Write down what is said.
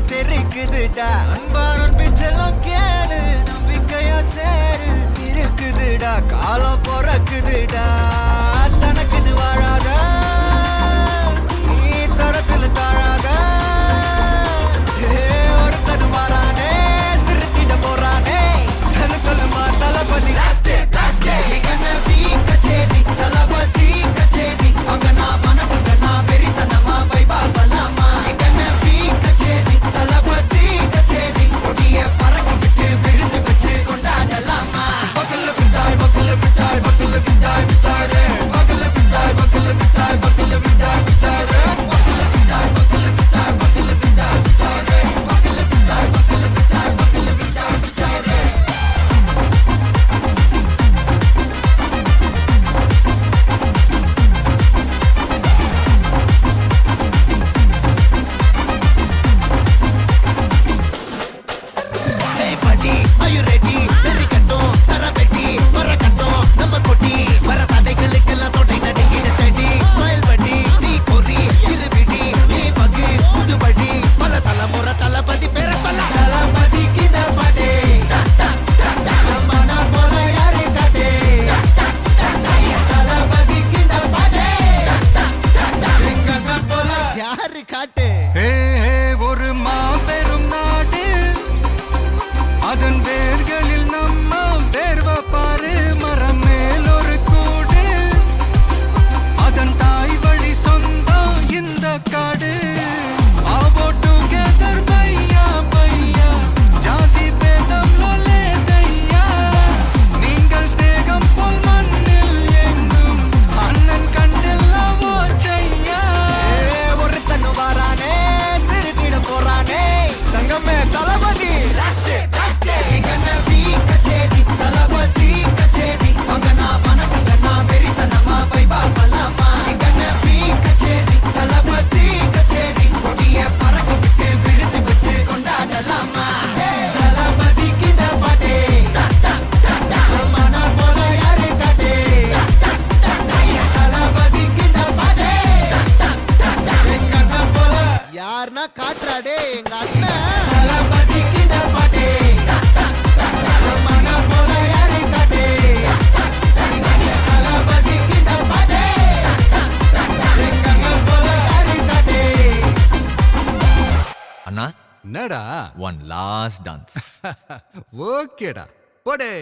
தெரிக்குதுடா அன்பான பிச்செல்லாம் கேளு நம்பிக்கையா சேரு இருக்குதுடா காலம் பொறக்குதுடா தனக்குன்னு வாழாத நீ தரத்துல தாழாத ஒருத்தன் மாறானே திருத்திட போறானே தலுமா தளபதி கச்சேரி தளபதி கச்சேரி அங்கனா மனசுங்கனா வெறித்தனமா வைபா பலாமா கச்சேரி தளபதி கச்சேரி கொடிய பறக்க விட்டு விருந்து வச்சு கொண்டாடலாமா பக்கல்ல பிட்டாய் பக்கல்ல பிட்டாய் பக்கல்ல பிட்டாய் பிட்டாரே பக்கல்ல பிட்டாய் பக்கல்ல பிட்டாய் பக்கல்ல பிட்டாய் பிட்டாரே பக்கல்ல பிட்டாய் பக்கல்ல பிட்டாய் பக்கல்ல பிட்டாய் பிட்டாரே பக்கல்ல பிட்டாய் பக்கல்ல பிட்டாய் பக்கல்ல பிட்டாய் பிட்டாரே buddy, are you ready? நெறிக்கட்டும், சரவெட்டி, வரக்கட்டும், நம்ம கொட்டி, வர தடைகளுக்கெல்லாம் தொடை நடுங்கிட steady. Smile buddy, நீ பொறி, இருபிடி, நீ பகு, புதுபடி, பல தலைமுறை தளபதி பேர சொல்ல. தளபதிக்கு இந்த பாடே, மனா போல யாரு காட்டே. தளபதிக்கு இந்த பாடே, எங்க அண்ணன் போல யாரு காட்டே. ஒரு மாபெரும் நாடு அதன் வேர்களில் நம்ம வேர்வ பாரு மரம் மேல் ஒரு கூடு அதன் தாய் வழி சொந்தம் இந்த காடு ஆவோ டுகெதர் பையா பையா ஜாதி பேதம் லோலே தையா நீங்கள் ஸ்நேகம் போல் மண்ணில் எங்கும் அண்ணன் கண்டெல்லாம் ஓச்சையா ஒருத்தன் வாரானே திருத்திட போறானே தங்கமே தளபதி கச்சேரி தளபதி கச்சேரி அங்கனா மனசங்கனா வெறித்தனமா வைபா பலாமா கச்சேரி தளபதி கச்சேரி கொடிய பறக்க விட்டு விருந்து வச்சு கொண்டாடலாமா தளபதிக்கு இந்த பாட்டே மனா போல யாரு காட்டே தளபதிக்கு இந்த பாட்டே எங்க அண்ணன் போல யாருன்னா காட்டுறாடே எங்க அண்ணன் தளபதிக்கு இந்த பாட்டே மனா போல யாரு காட்டே தளபதிக்கு இந்த பாட்டே எங்க அண்ணன் போல யாரு காட்டே அண்ணா என்னடா ஒன் லாஸ்ட் டான்ஸ் ஓகேடா போடே